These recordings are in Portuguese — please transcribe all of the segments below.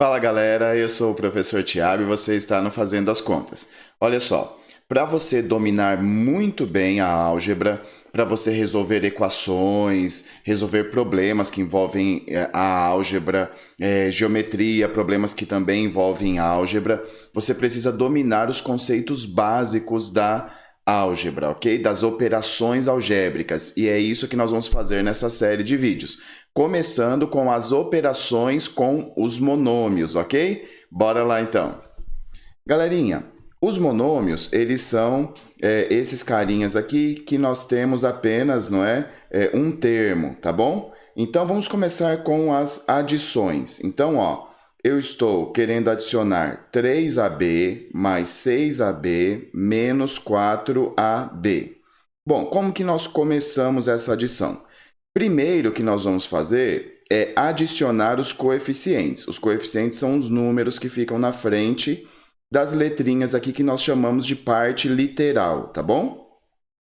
Fala galera, eu sou o professor Tiago e você está no Fazendo as Contas. Olha só, para você dominar muito bem a álgebra, para você resolver equações, resolver problemas que envolvem a álgebra, geometria, problemas que também envolvem álgebra, você precisa dominar os conceitos básicos da álgebra, ok? Das operações algébricas. E é isso que nós vamos fazer nessa série de vídeos. Começando com as operações com os monômios, ok? Bora lá então. Galerinha, os monômios, eles são esses carinhas aqui que nós temos apenas, não é? Um termo, tá bom? Então vamos começar com as adições. Então, ó, eu estou querendo adicionar 3AB mais 6AB menos 4AB. Bom, como que nós começamos essa adição? Primeiro que nós vamos fazer é adicionar os coeficientes. Os coeficientes são os números que ficam na frente das letrinhas aqui que nós chamamos de parte literal, tá bom?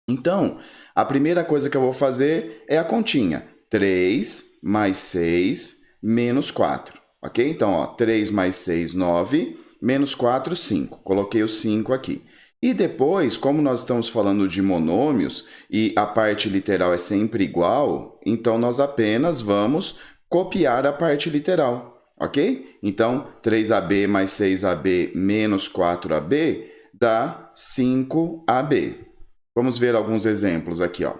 Então, a primeira coisa que eu vou fazer é a continha. 3 mais 6 menos 4, ok? Então, ó, 3 mais 6, 9, menos 4, 5. Coloquei o 5 aqui. E depois, como nós estamos falando de monômios e a parte literal é sempre igual, então nós apenas vamos copiar a parte literal, ok? Então, 3AB mais 6AB menos 4AB dá 5AB. Vamos ver alguns exemplos aqui, ó.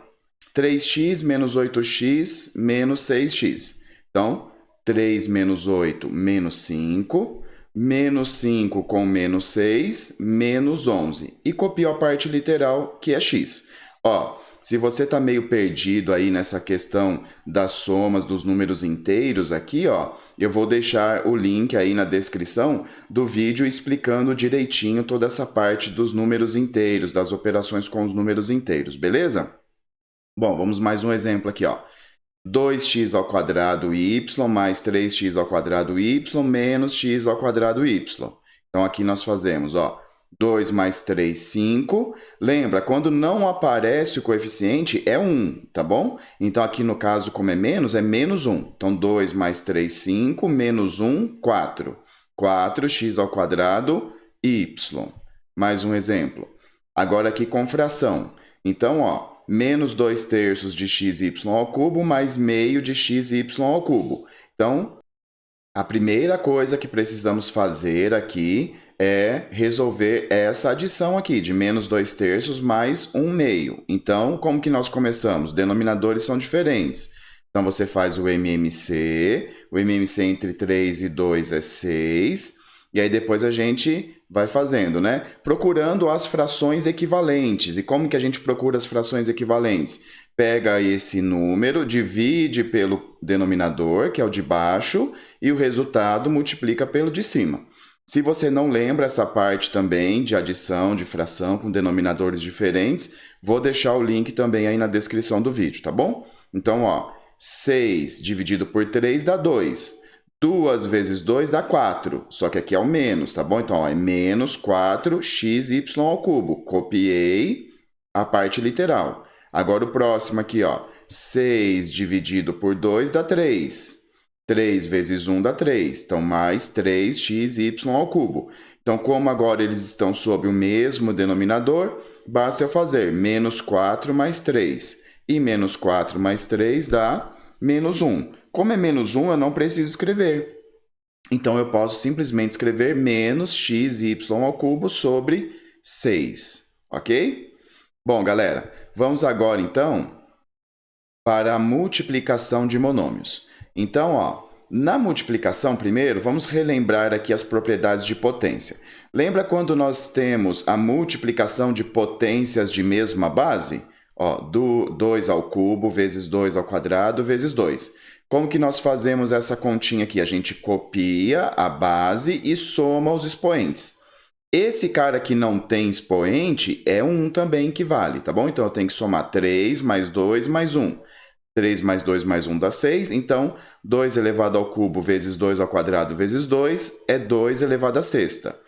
3x menos 8x menos 6x. Então, 3 menos 8 menos 5, menos 5 com menos 6, menos 11. E copio a parte literal, que é x. Ó, se você está meio perdido aí nessa questão das somas dos números inteiros aqui, ó, eu vou deixar o link aí na descrição do vídeo explicando direitinho toda essa parte dos números inteiros, das operações com os números inteiros, beleza? Bom, vamos mais um exemplo aqui, ó. 2x ao quadrado y mais 3x ao quadrado y menos x ao quadrado y. Então, aqui nós fazemos, ó, 2 mais 3, 5. Lembra, quando não aparece o coeficiente, é 1, tá bom? Então, aqui no caso, como é menos 1. Então, 2 mais 3, 5, menos 1, 4. 4x ao quadrado y. Mais um exemplo. Agora aqui com fração. Então, ó, menos 2 terços de xy ao cubo mais meio de xy ao cubo. Então, a primeira coisa que precisamos fazer aqui é resolver essa adição aqui, de menos 2 terços mais 1 meio. Então, como que nós começamos? Denominadores são diferentes. Então, você faz o MMC entre 3 e 2 é 6, e aí depois a gente vai fazendo, né? Procurando as frações equivalentes. E como que a gente procura as frações equivalentes? Pega esse número, divide pelo denominador, que é o de baixo, e o resultado multiplica pelo de cima. Se você não lembra essa parte também de adição, de fração com denominadores diferentes, vou deixar o link também aí na descrição do vídeo, tá bom? Então, ó, 6 dividido por 3 dá 2. 2 vezes 2 dá 4, só que aqui é o menos, tá bom? Então, ó, é menos 4xy ao cubo. Copiei a parte literal. Agora o próximo aqui, ó, 6 dividido por 2 dá 3. 3 vezes 1 dá 3, então mais 3xy ao cubo. Então, como agora eles estão sob o mesmo denominador, basta eu fazer menos 4 mais 3. E menos 4 mais 3 dá menos 1. Como é menos 1, eu não preciso escrever. Então, eu posso simplesmente escrever menos xy ao cubo sobre 6, ok? Bom, galera, vamos agora, então, para a multiplicação de monômios. Então, ó, na multiplicação, primeiro, vamos relembrar aqui as propriedades de potência. Lembra quando nós temos a multiplicação de potências de mesma base? Ó, do 2 ao cubo vezes 2 ao quadrado vezes 2. Como que nós fazemos essa continha aqui? A gente copia a base e soma os expoentes. Esse cara que não tem expoente é 1 também que vale, tá bom? Então, eu tenho que somar 3 mais 2 mais 1. 3 mais 2 mais 1 dá 6, então 2 elevado ao cubo vezes 2 ao quadrado vezes 2 é 2 elevado à sexta.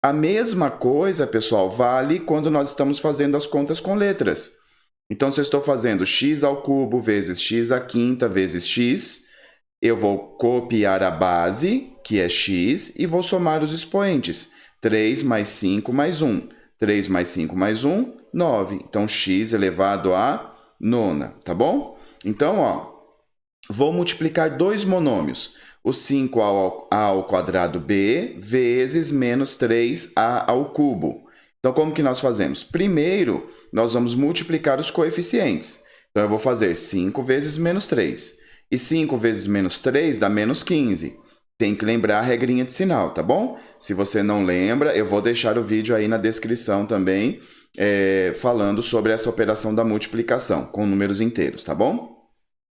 A mesma coisa, pessoal, vale quando nós estamos fazendo as contas com letras. Então, se eu estou fazendo x ao cubo vezes x à quinta vezes x, Eu vou copiar a base, que é x, e vou somar os expoentes. 3 mais 5 mais 1. 3 mais 5 mais 1, 9. Então, x elevado à nona, tá bom? Então, ó, vou multiplicar dois monômios. O 5a ao quadrado b vezes menos 3a ao cubo. Então, como que nós fazemos? Primeiro, nós vamos multiplicar os coeficientes. Então, eu vou fazer 5 vezes menos 3. E 5 vezes menos 3 dá menos 15. Tem que lembrar a regrinha de sinal, tá bom? Se você não lembra, eu vou deixar o vídeo aí na descrição também, falando sobre essa operação da multiplicação com números inteiros, tá bom?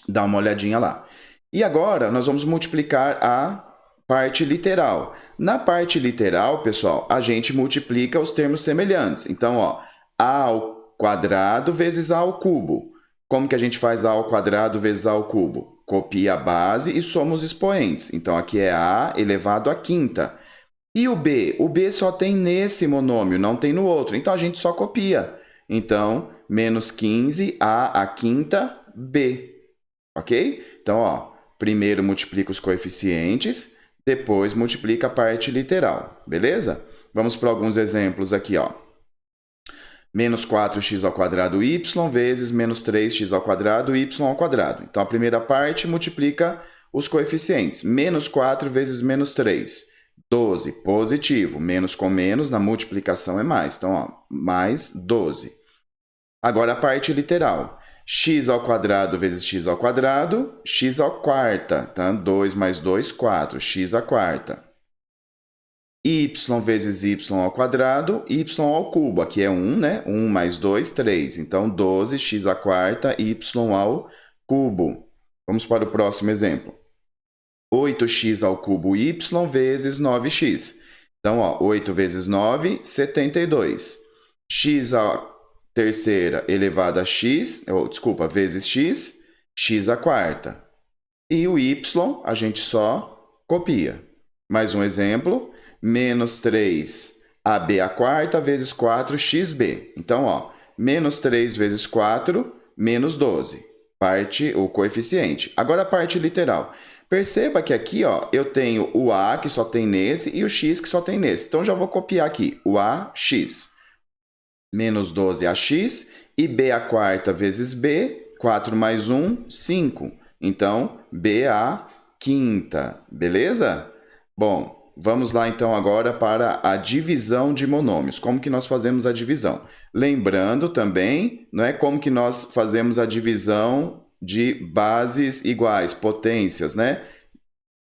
Dá uma olhadinha lá. E agora, nós vamos multiplicar a parte literal. Na parte literal, pessoal, a gente multiplica os termos semelhantes. Então, ó, a ao quadrado vezes a ao cubo. Como que a gente faz a ao quadrado vezes a ao cubo? Copia a base e soma os expoentes. Então, aqui é a elevado à quinta. E o b? O b só tem nesse monômio, não tem no outro. Então, a gente só copia. Então, menos 15a à quinta b. Ok? Então, ó, primeiro multiplica os coeficientes, depois multiplica a parte literal, beleza? Vamos para alguns exemplos aqui, ó. Menos 4x ao quadrado y vezes menos 3x ao quadrado y ao quadrado. Então, a primeira parte multiplica os coeficientes. Menos 4 vezes menos 3, 12, positivo. Menos com menos, na multiplicação é mais. Então, ó, mais 12. Agora, a parte literal. X ao quadrado vezes x ao quadrado, x à quarta, tá? 2 mais 2, 4, x à quarta. Y vezes y ao quadrado, y ao cubo. Aqui é 1, né? 1 mais 2, 3. Então, 12, x à quarta, y ao cubo. Vamos para o próximo exemplo. 8x ao cubo y vezes 9x. Então, ó, 8 vezes 9, 72. X à terceira elevado a x, vezes x, x à quarta. E o y a gente só copia. Mais um exemplo, menos 3ab à quarta vezes 4xb. Então, ó, menos 3 vezes 4, menos 12. Parte, o coeficiente. Agora a parte literal. Perceba que aqui, ó, eu tenho o a, que só tem nesse, e o x, que só tem nesse. Então, já vou copiar aqui, o ax. Menos 12ax, e b à quarta vezes b, 4 mais 1, 5. Então, b à quinta, beleza? Bom, vamos lá então agora para a divisão de monômios. Como que nós fazemos a divisão? Lembrando também, não é como que nós fazemos a divisão de bases iguais, potências, né?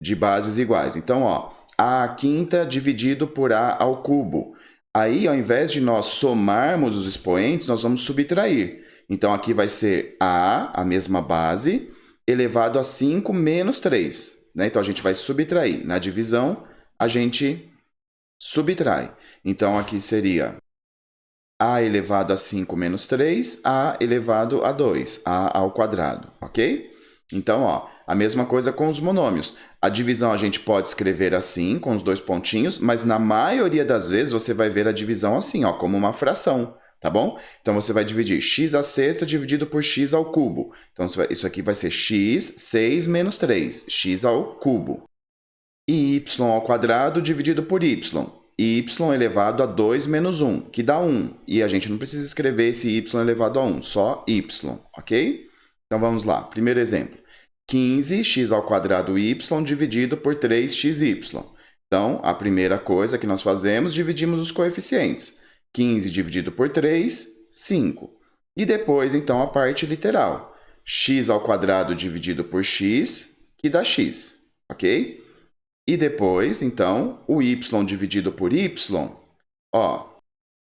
De bases iguais. Então, ó, a à quinta dividido por a ao cubo. Aí, ao invés de nós somarmos os expoentes, nós vamos subtrair. Então, aqui vai ser a mesma base, elevado a 5 menos 3. Né? Então, a gente vai subtrair. Na divisão, a gente subtrai. Então, aqui seria a elevado a 5 menos 3, a elevado a 2, a ao quadrado, ok? Então, ó, a mesma coisa com os monômios. A divisão a gente pode escrever assim, com os dois pontinhos, mas na maioria das vezes você vai ver a divisão assim, ó, como uma fração, tá bom? Então, você vai dividir x à sexta dividido por x ao cubo. Então, isso aqui vai ser x, 6 menos 3, x ao cubo. E y ao quadrado dividido por y elevado a 2 menos 1, que dá 1. E a gente não precisa escrever esse y elevado a 1, só y, ok? Então, vamos lá. Primeiro exemplo. 15x ao quadrado y dividido por 3xy. Então, a primeira coisa que nós fazemos, dividimos os coeficientes. 15 dividido por 3, 5. E depois, então, a parte literal. X ao quadrado dividido por x, que dá x, ok? E depois, então, o y dividido por y, ó,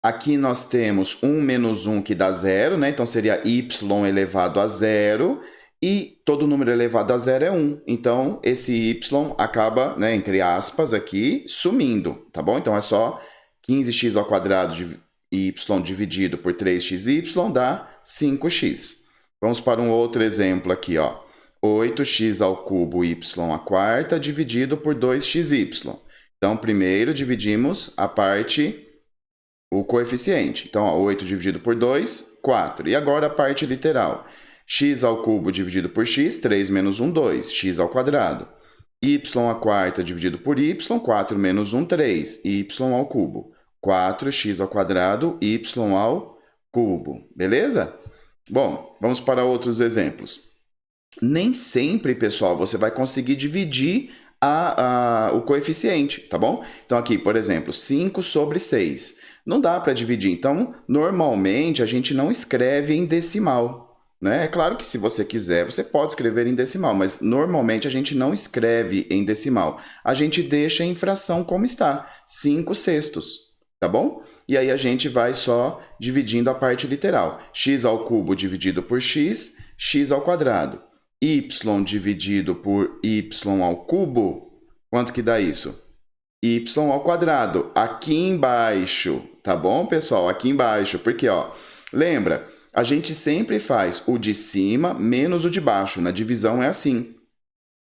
aqui nós temos 1 menos 1 que dá 0, né? Então, seria y elevado a 0, e todo número elevado a 0 é 1. Então, esse y acaba, né, entre aspas, aqui, sumindo, tá bom? Então, é só 15x ao quadrado de y dividido por 3xy dá 5x. Vamos para um outro exemplo aqui, ó. 8x ao cubo y à quarta dividido por 2xy. Então, primeiro dividimos a parte, o coeficiente. Então, ó, 8 dividido por 2, 4. E agora a parte literal. x ao cubo dividido por x, 3 menos 1, 2, x ao quadrado. Y à quarta dividido por y, 4 menos 1, 3, y ao cubo. 4x ao quadrado, y ao cubo. Beleza? Bom, vamos para outros exemplos. Nem sempre, pessoal, você vai conseguir dividir o coeficiente, tá bom? Então, aqui, por exemplo, 5 sobre 6. Não dá para dividir. Então, normalmente, a gente não escreve em decimal. Né? É claro que se você quiser, você pode escrever em decimal, mas normalmente a gente não escreve em decimal. A gente deixa em fração como está, 5 sextos, tá bom? E aí a gente vai só dividindo a parte literal. X ao cubo dividido por x, x ao quadrado. Y dividido por y ao cubo, quanto que dá isso? Y ao quadrado, aqui embaixo, tá bom, pessoal? Aqui embaixo, porque, ó, lembra, a gente sempre faz o de cima menos o de baixo. Na divisão é assim.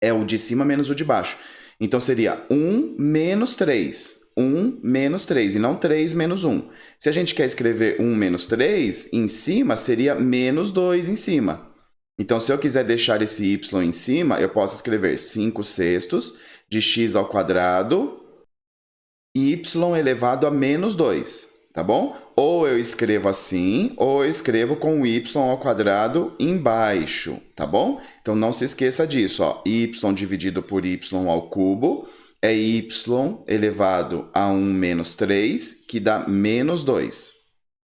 É o de cima menos o de baixo. Então, seria 1 menos 3. 1 menos 3, e não 3 menos 1. Se a gente quer escrever 1 menos 3, em cima seria menos 2 em cima. Então, se eu quiser deixar esse y em cima, eu posso escrever 5 sextos de x ao quadrado, y elevado a menos 2. Tá bom? Ou eu escrevo assim, ou eu escrevo com o y ao quadrado embaixo, tá bom? Então, não se esqueça disso, ó. Y dividido por y ao cubo é y elevado a 1 menos 3, que dá menos 2.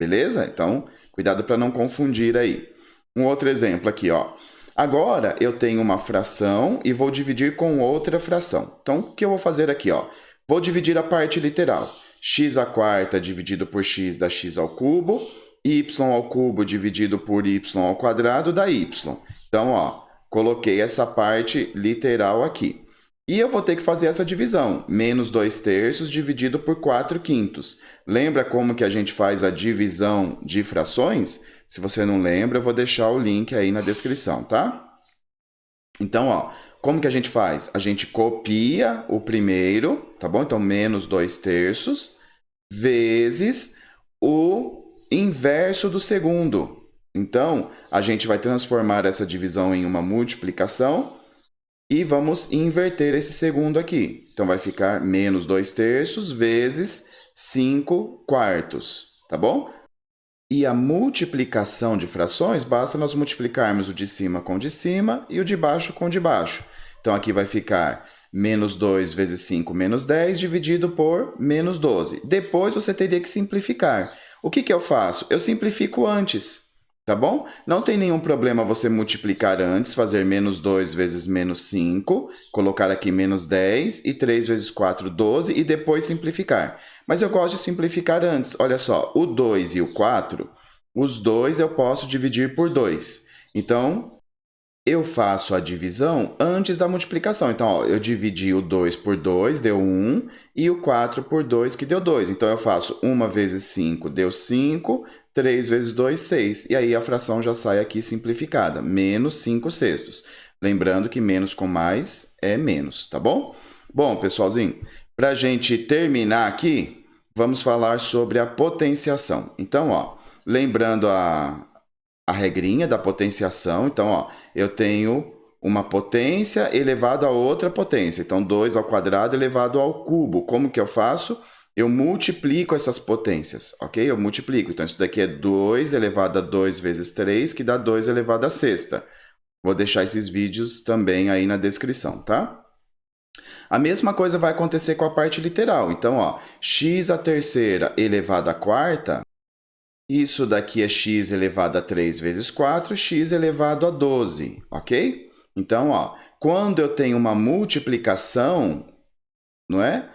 Beleza? Então, cuidado para não confundir aí. Um outro exemplo aqui, ó. Agora, eu tenho uma fração e vou dividir com outra fração. Então, o que eu vou fazer aqui, ó? Vou dividir a parte literal. X à quarta dividido por x dá x ao cubo, y ao cubo dividido por y ao quadrado dá y. Então, ó, coloquei essa parte literal aqui. E eu vou ter que fazer essa divisão, menos 2 terços dividido por 4 quintos. Lembra como que a gente faz a divisão de frações? Se você não lembra, eu vou deixar o link aí na descrição, tá? Então, ó, como que a gente faz? A gente copia o primeiro, tá bom? Então, menos 2 terços, vezes o inverso do segundo. Então, a gente vai transformar essa divisão em uma multiplicação e vamos inverter esse segundo aqui. Então, vai ficar menos 2 terços vezes 5 quartos, tá bom? E a multiplicação de frações, basta nós multiplicarmos o de cima com o de cima e o de baixo com o de baixo. Então, aqui vai ficar menos 2 vezes 5 menos 10 dividido por menos 12. Depois, você teria que simplificar. O que eu faço? Eu simplifico antes, tá bom? Não tem nenhum problema você multiplicar antes, fazer menos 2 vezes menos 5, colocar aqui menos 10 e 3 vezes 4, 12 e depois simplificar. Mas eu gosto de simplificar antes. Olha só, o 2 e o 4, os dois eu posso dividir por 2. Então, eu faço a divisão antes da multiplicação. Então, ó, eu dividi o 2 por 2, deu 1, e o 4 por 2, que deu 2. Então, eu faço 1 vezes 5, deu 5, 3 vezes 2, 6. E aí, a fração já sai aqui simplificada, menos 5 sextos. Lembrando que menos com mais é menos, tá bom? Bom, pessoalzinho, para a gente terminar aqui, vamos falar sobre a potenciação. Então, ó, lembrando a regrinha da potenciação, então, ó, eu tenho uma potência elevado a outra potência. Então, 2 ao quadrado elevado ao cubo. Como que eu faço? Eu multiplico essas potências, ok? Eu multiplico. Então, isso daqui é 2 elevado a 2 vezes 3, que dá 2 elevado a sexta. Vou deixar esses vídeos também aí na descrição, tá? A mesma coisa vai acontecer com a parte literal. Então, ó, x à terceira elevado à quarta, isso daqui é x elevado a 3 vezes 4, x elevado a 12, ok? Então, ó, quando eu tenho uma multiplicação, não é?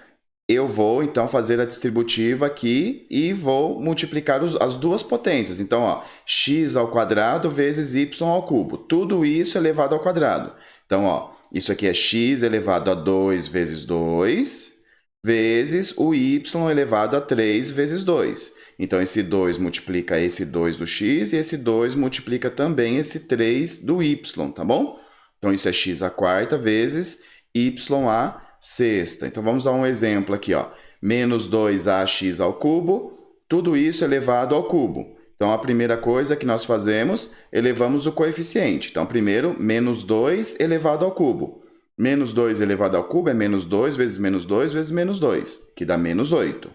Eu vou, então, fazer a distributiva aqui e vou multiplicar as duas potências. Então, ó, x ao quadrado vezes y ao cubo. Tudo isso elevado ao quadrado. Então, ó, isso aqui é x elevado a 2 vezes 2, vezes o y elevado a 3 vezes 2. Então, esse 2 multiplica esse 2 do x e esse 2 multiplica também esse 3 do y, tá bom? Então, isso é x à quarta vezes y à sexta. Então, vamos a um exemplo aqui, ó. Menos 2ax ao cubo, tudo isso elevado ao cubo. Então, a primeira coisa que nós fazemos, elevamos o coeficiente. Então, primeiro, menos 2 elevado ao cubo. Menos 2 elevado ao cubo é menos 2 vezes menos 2 vezes menos 2, que dá menos 8.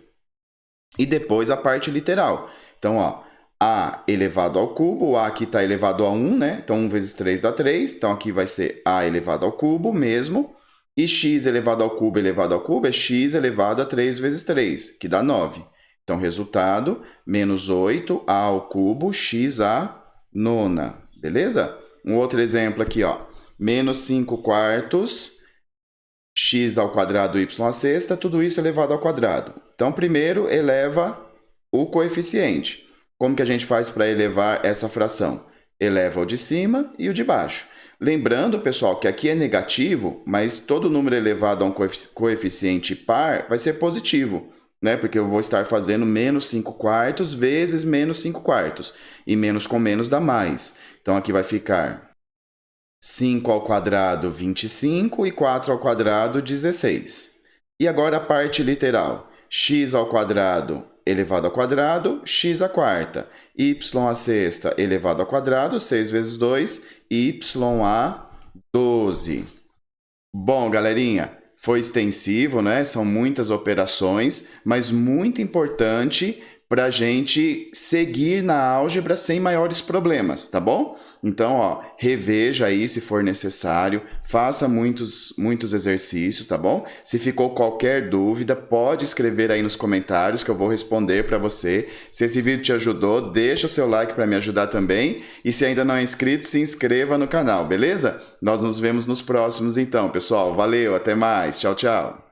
E depois a parte literal. Então, ó, a elevado ao cubo, o a aqui está elevado a 1, né? Então, 1 vezes 3 dá 3. Então, aqui vai ser a elevado ao cubo mesmo. E x elevado ao cubo é x elevado a 3 vezes 3, que dá 9. Então, resultado, menos 8a ao cubo, x à nona. Beleza? Um outro exemplo aqui, ó. Menos 5 quartos, x ao quadrado, y à sexta, tudo isso elevado ao quadrado. Então, primeiro, eleva o coeficiente. Como que a gente faz para elevar essa fração? Eleva o de cima e o de baixo. Lembrando, pessoal, que aqui é negativo, mas todo número elevado a um coeficiente par vai ser positivo, né? Porque eu vou estar fazendo menos 5 quartos vezes menos 5 quartos. E menos com menos dá mais. Então, aqui vai ficar 5 ao quadrado, 25, e 4 ao quadrado, 16. E agora a parte literal. X ao quadrado elevado ao quadrado, x à quarta. Y à sexta elevado ao quadrado, 6 vezes 2, y a 12. Bom, galerinha, foi extensivo, né? São muitas operações, mas muito importante para a gente seguir na álgebra sem maiores problemas, tá bom? Então, ó, reveja aí se for necessário, faça muitos exercícios, tá bom? Se ficou qualquer dúvida, pode escrever aí nos comentários que eu vou responder para você. Se esse vídeo te ajudou, deixa o seu like para me ajudar também. E se ainda não é inscrito, se inscreva no canal, beleza? Nós nos vemos nos próximos então, pessoal. Valeu, até mais. Tchau, tchau.